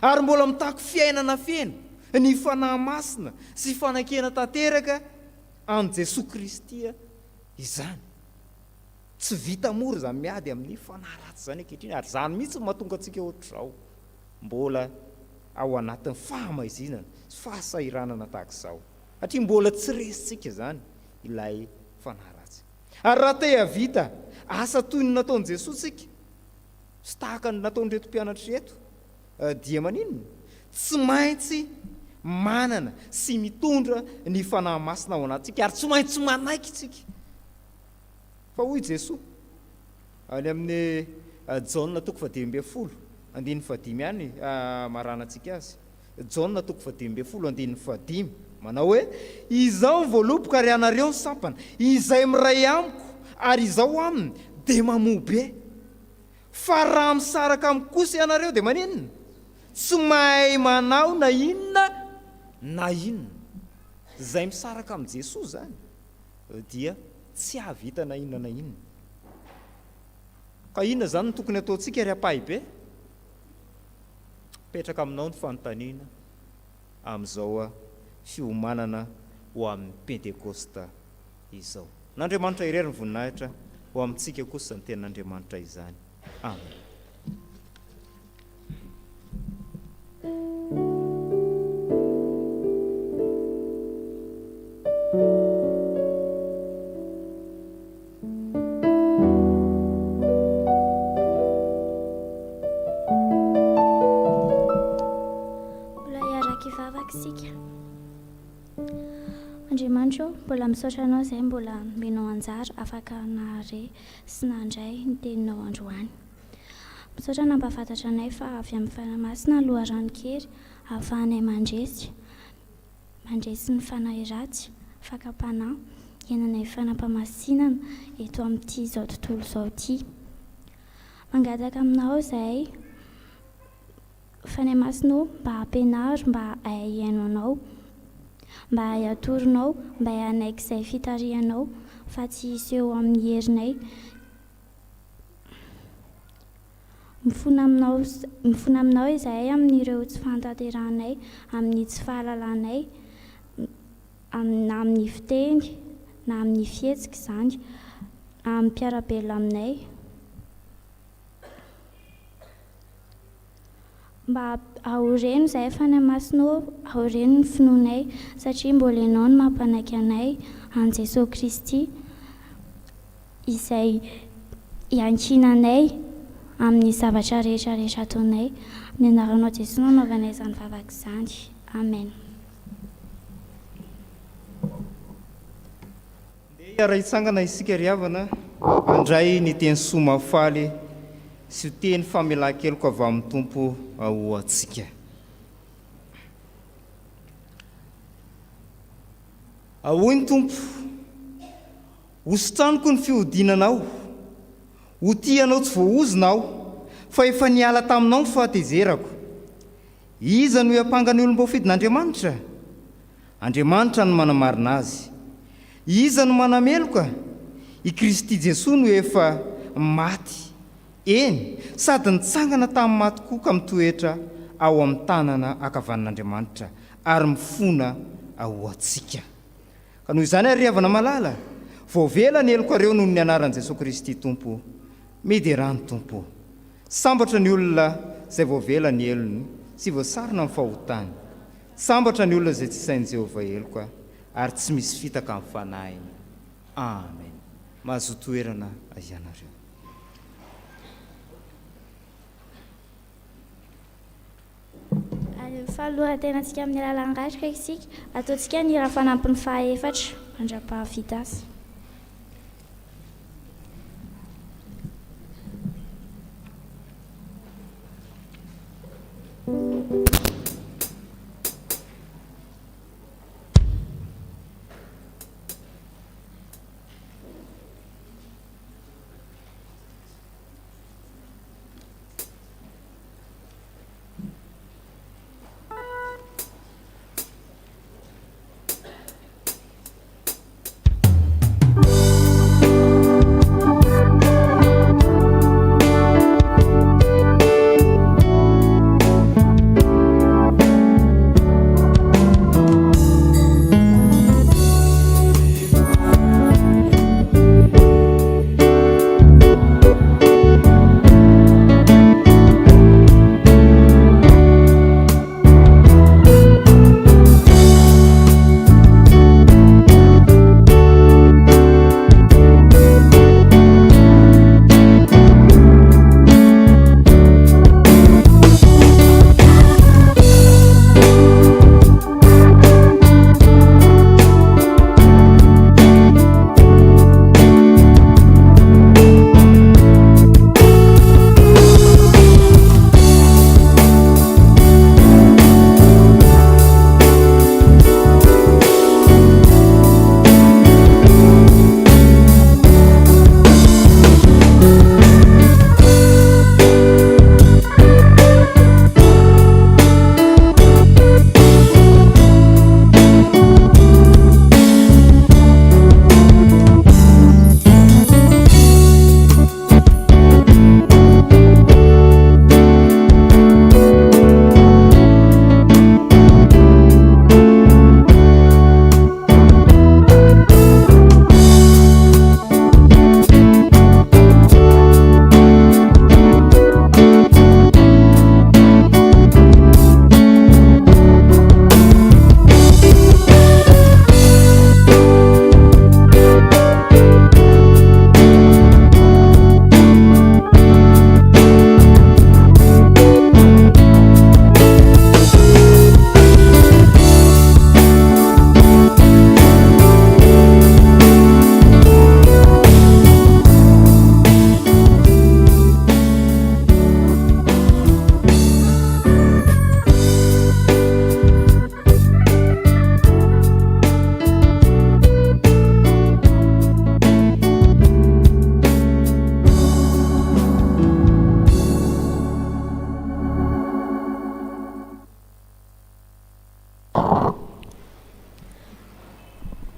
ary mbola mitako fiainana feno ny fanahy masina sy fanankena tanteraka an' Jesosy Kristy izany. Tsy vita mora zany miady amin'ny fanahy ratsy zany ankehitriny, ary zany mihitsy mahatonga antsika ohatr'izao mbola ao anatin'ny fahamaizinana sy fahasairanana tahak'izao, satria mbola tsy resitsika zany ilay fanahy ratsy. Ary raha te havita asa toy ny nataon'i Jesosy tsika sy tahaka ny nataony reto mpianatra reto, dia maninona? Tsy maintsy manana sy mitondra ny fanahy masina ao anatsika, ary tsy maintsy manaiky tsika. Fa hoy Jesosy any amin'ny Jona toko 10:10, andininy 15 ihany maranantsika azy. Jona toko 10:10, andininy 15, manao hoe izao ny voaloboka ary anareo ny sampana, izay miray amiko ary izao aminy dia mamobe. Fa raha misaraka amiko kosa ianareo dia maninona? Tsy mahay manao na inona na inona. Izay misaraka amin' Jesosy zany dia tsy havita na inona na inona. Ka inona zany no tokony ataontsika ry Ampahibe? Petraka aminao ny fanontaniana amin'izao fiomanana ho amin'ny Pentekosta izao. N'Andriamanitra irery ny voninahitra ho amintsika kosa ny tenan'Andriamanitra izany. Amen. Andriamanitra, mbola misaotra anao izay mbola menao anjara afaka nahare sy nandray ny teninao androany. Misaotra nampahafantatra anay fa avy amin'ny fanahy masina loharano kely ahafahanay mandresy ny fanahy ratsy, fakapanahy henana fanampamasinana eto amin'ity izao tontolo izao ity. Mangataka aminao izay fanahy masinao mba hampianaro, mba haino anao, mba hatoronao, mba hanaiky izay fitarihanao fa tsy hiseho amin'ny herinay. Mifona aminao izahay amin'ireo tsy fantanteranay, amin'ny tsy fahalalanay, na amin'ny fiteny na amin'ny fihetsika izany, amin'ny mpiarabelona aminay. Mba aoreno izahay fanahy masinao, aoreno ny finoanay satria mbola ianao no mampanaiky anay an Jesosy Kristy izay iankinanay amin'ny zavatra rehetrarehetra ataonay. Ny anaranao Jesosy no anaovanay izany vavaka izany. Amen. Raha hitsangana isika ry havana, andray ny teny somafaly sy teny famelan-keloka avy amin'ny Tompo ao antsika. Ahoy ny Tompo, osotraniko ny fihodinanao, ho tianao tsy voahozonao, fa efa niala taminao ny fahatezerako. Iza no hiampangany olom-bafidin'Andriamanitra? Andriamanitra no manamarina azy. Iza no manameloka? I Kristy Jesosy no efa maty. Eny, sady nitsangana tamin'ny maty koa ka mitoetra ao amin'ny tanana ankavan'Andriamanitra ary mifona ao antsika. Ka noho izany ary havana malala, voavela ny eloko-areo noho ny anaran'i Jesosy Kristy Tompo, miderany Tompo. Sambatra ny olona izay voavela ny elony sy voasarona amin'ny fahotany. Sambatra ny olona izay tsy sain'i Jehovah eloka ary tsy misy fitaka amin'ny fanahiny. Amen. Mahazo toerana ianareo. Fahalohan-tenantsika amin'ny lalangatrika isika, ataontsika ny hira fanampin'ny fahaefatra, mandra-pahavita azy.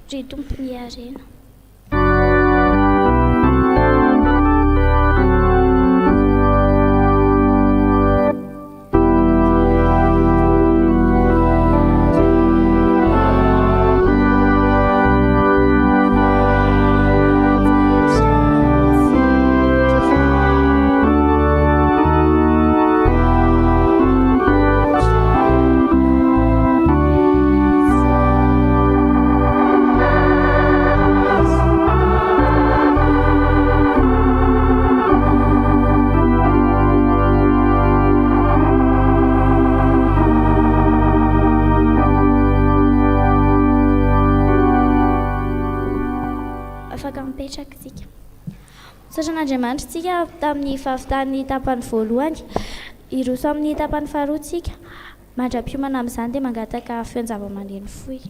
ry tompony arena. Saotran'Andriamanitra tsika tamin'ny fahavitany tapany voalohany, iroso amin'ny tapany faharoa tsika, mandra-piomana amin'izany dia mangataka feon-java-maneno fohy.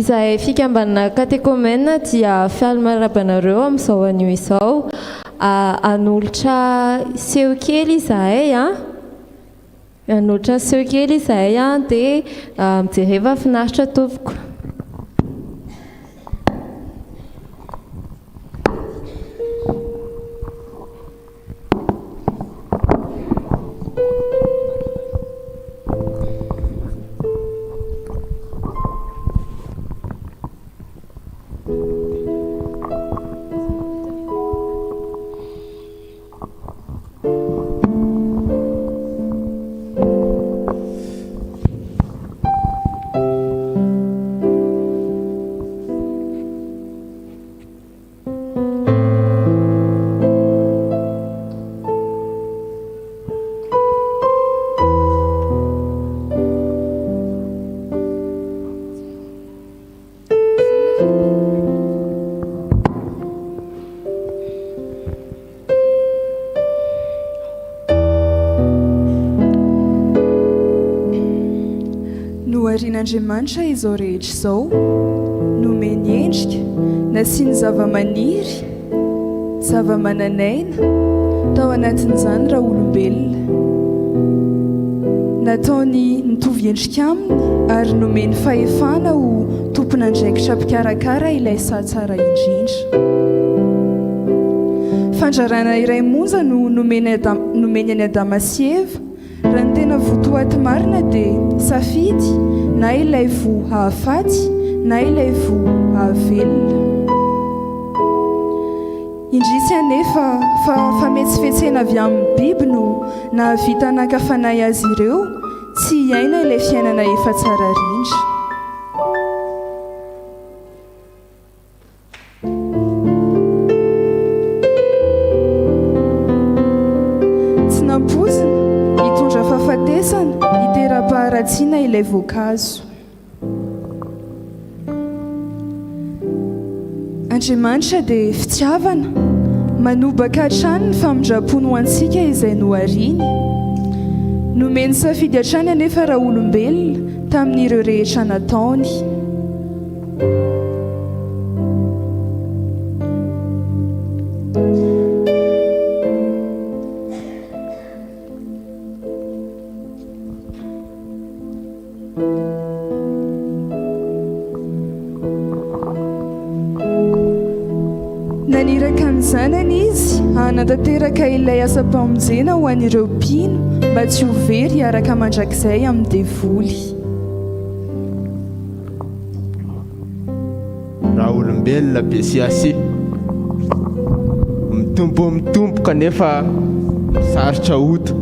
Izahay fikambanana catéchomène dia fianarabanareo amin'izao anio izao. Hanolotra seho kely izahay hanolotra seho kely izahay dia mijereva finaritra tompoko. Andriamanitra izao rehetra izao nomeny endrika nasiany zava-maniry zava-mananaina tao anatin'izany raha olombelona nataony nitovy endrika aminy ary nomeny fahefana ho tompon'andraikitra mpikarakara ilay satsara indrindra. Fandrarana iray monja no nomeny any Adama sy Eva. Raha ny tena votoaty marina dia safidy na ilay vo hahafaty na ilay vo hahavelona. Indrisy anefa fa metsifetsena avy amin'ny biby no nahavita nankafanay azy ireo tsy hiaina ilay fiainana efa tsara rindra. Tsy nampozina hitondra fahafatesana hitera-paharatsiana ilay voankazo. Andriamanitra dia fitiavana manobaka hatrany ny famindrapony ho antsika izay nohariany. Nomeny safidy hatrany anefa raha olombelona tamin'ireo rehetra nataony. Naniraka ny zanany izy hanatanteraka ilay asa-pamonjena ho an'ireo mpino mba tsy ho very hiaraka mandrakizay amin'ny devoly. Raha olombelona be siasy mitombo kanefa misarotra ota,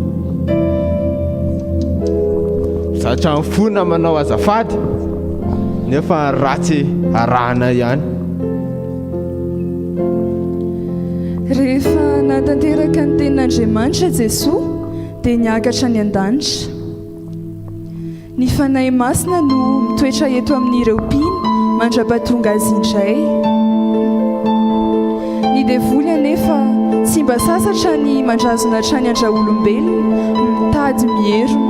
misarotra mifona manao azafady nefa ratsy arahana ihany. Rehefa natanteraka ny tenin'Andriamanitra Jesoa dia niakatra ny an-danitra. Ny fanahy masina no mitoetra eto amin'ireo mpino mandra-pahatonga azy indray. Ny devoly anefa tsy mba sasatra ny mandrazona hatrany andra-olombelona mitady mierona.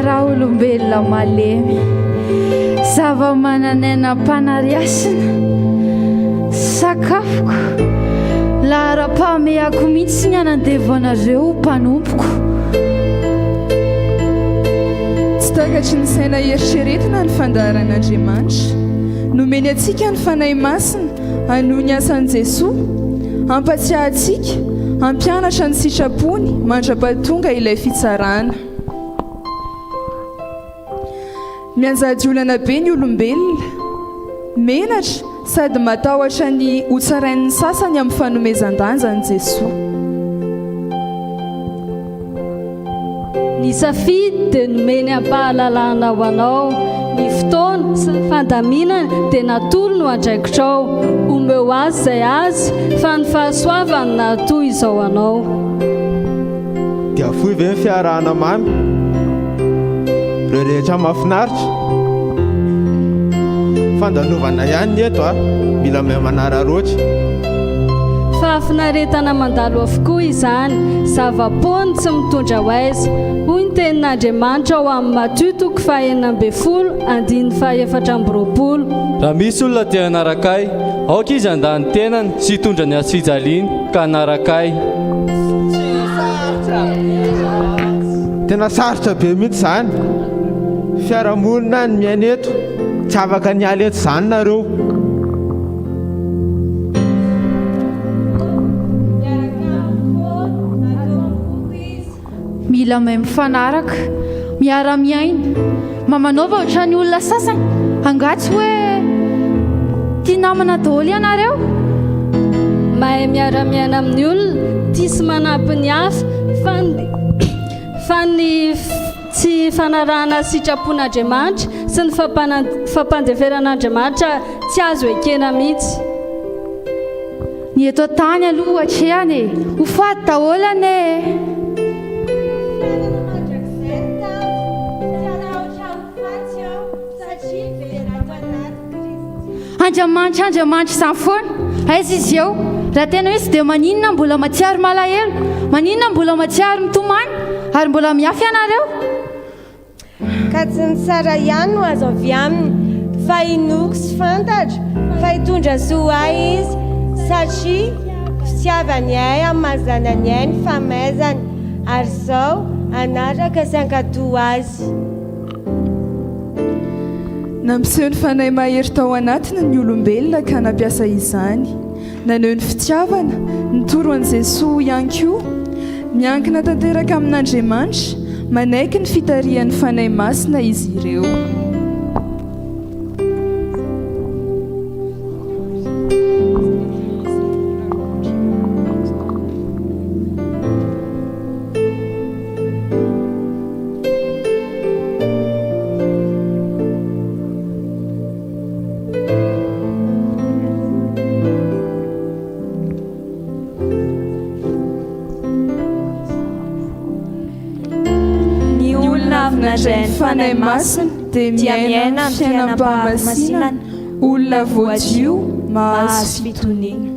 Raha olombelona malemy zava-mananaina mpanariasina sakafoko lahara-pamehako mihitsy ny anandevanareo mpanompoko. Tsy takatry ny saina eritreretina ny fandaharan'Andriamanitra. Nomeny antsika ny fanahy masina hanohy ny asan'i Jesoa, hampatsiahantsika, hampianatra ny sitrapony mandra-pahatonga ilay fitsarana. Mianjady olana be ny olombelona, menatra sady matahotra ny hotsarain'ny sasany amin'ny fanomezan-danjan'i Jesoa. Ny safidy dia nomeny ampahalalana ho anao, ny fotoana sy ny fandaminana dia natolo no andraikitrao, omeo azy izay azy fa ny fahasoavany natoy izao anao. Dia fohy ve ny fiarahana mamy? Ireo rehetra mahafinaritra. Fandalovana ihany ny eto mila mahay manararoatra. Fahafinaretana mandalo avokoa izany, zava-pony tsy mitondra ho aiza. Hoy ny tenin'Andriamanitra ao amin'ny Matthieu 9:14. Raha misy olona te hanarakay, aoka izy handany tenany sy hitondra ny azy fijaliany ka hanarakay. Tena sarotra be mihitsy izany. Fiarahamonina ny miaina eto, tsy afaka niala eto izany nareo. Mila mahay mifanaraka, miara-miaina, mamanaova ohatran'ny olona sasany. Angatsy hoe tia namana daholo ianareo. Mahay miara-miaina amin'ny olona, tia sy manampy ny hafa, fa ny tsy fanarahana sitrapon'Andriamanitra sy ny fampandeveran'Andriamanitra tsy azo ekena mihitsy. Ny eto tany aloha hatrehany e, ho faty daholo e. Andriamanitra izany foana, aiza izy eo? Raha tena hoe tsy dia maninona mbola matsiaro malahelo, maninona mbola matsiaro mitomany, ary mbola miafy ianareo? Ka tsy ny tsara ihany no azo avy aminy, fa inoky sy fantatra fa hitondra soa izy, satria fitiavany ay amin'ny mahazanany ay ny famaizany, ary izao anatraka sy ankatoa azy. Nampiseho ny fanahy mahery tao anatiny ny olombelona ka nampiasa izany, naneho ny fitiavana, ny toroan'i Jesoa ihany koa, miankina tanteraka amin'Andriamanitra, manaiky ny fitarihan'ny fanahy masina izy ireo. Fanahy masina dia miaina amin'ny fiainam-pahamasinana, olona voadio mahazo fitoniana.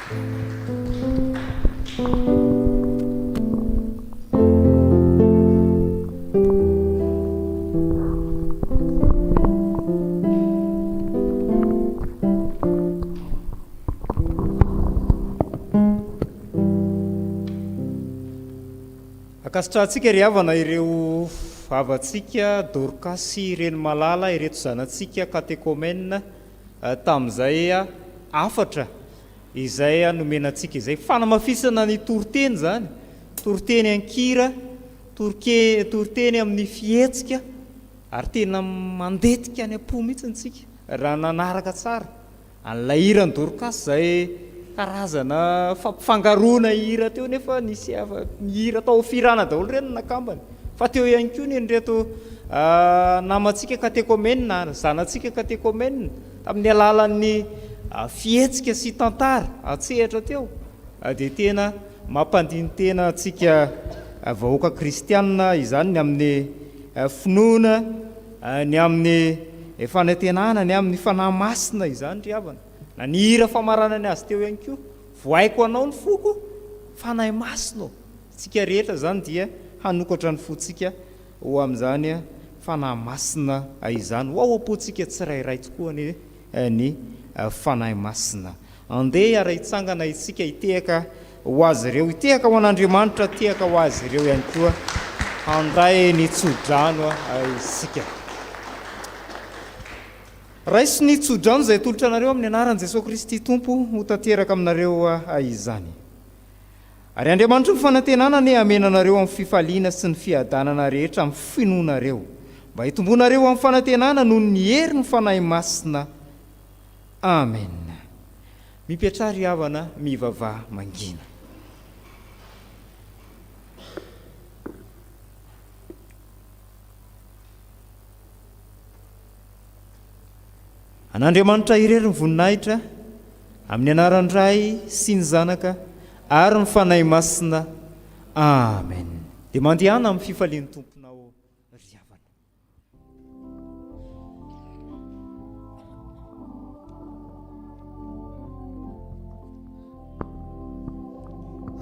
Akasitrahantsika ry havana ireo vavantsika dorkasy reny malala ireto zanatsika 𝗛𝗡𝗥𝗡𝗏𝗏 tamin'izay afatra izay nomenantsika izay fanamafisana ny toriteny zany, toriteny ankira, toriteny amin'ny fihetsika, ary tena mandetika any am-po mihitsy tsika raha nanaraka tsara an'ilay hirany dorkasy izay karazana fampifangaroana hira teo nefa nisy hira tao firana daholo ireny nakambany fa teo ihany koa ny reto namantsika 𝗛𝗡𝗥𝗡𝗏𝗏 zanatsika 𝗛𝗡𝗥𝗡𝗏𝗏 tamin'ny alalan'ny fihetsika sy tantara atsehatra teo dia tena mampandiny tena atsika vahoaka kristianina izany ny amin'ny finoana, ny amin'ny fanantenana, ny amin'ny fanahy masina izany ry havana. Na ny hira famaranany azy teo ihany koa, voaiko anao ny foko, fanahy masina. Tsika rehetra zany dia hanokatra ny fotsika ho amin'izany fanahy masina izany. Ho ao am-potsika tsirairay tokoa ny fanahy masina. Andeha ara hitsangana isika hitehaka ho azy ireo, hitehaka ho an'Andriamanitra, hitehaka ho azy ireo ihany koa handray ny tsodrano isika. Raisy ny tsodrano izay tolotra anareo amin'ny anaran'i Jesosy Kristy Tompo ho tanteraka aminareo izany. Ary Andriamanitra ny fanantenana ny amena anareo amin'ny fifaliana sy ny fiadanana rehetra amin'ny finoanareo, mba hitombonareo amin'ny fanantenana noho ny hery ny fanahy masina. Amen. Mipetrara ry havana, mivavaha mangina. An'Andriamanitra irery ny voninahitra amin'ny anaran'ny Ray sy ny Zanaka ary ny fanahy masina. Amen. Dia mandehana amin'ny fifalian'ny tomponao ry havana.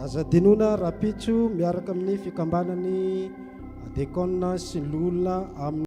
Azadinoana rapitso miaraka amin'ny fikambanany diakona sy ny olona amin'ny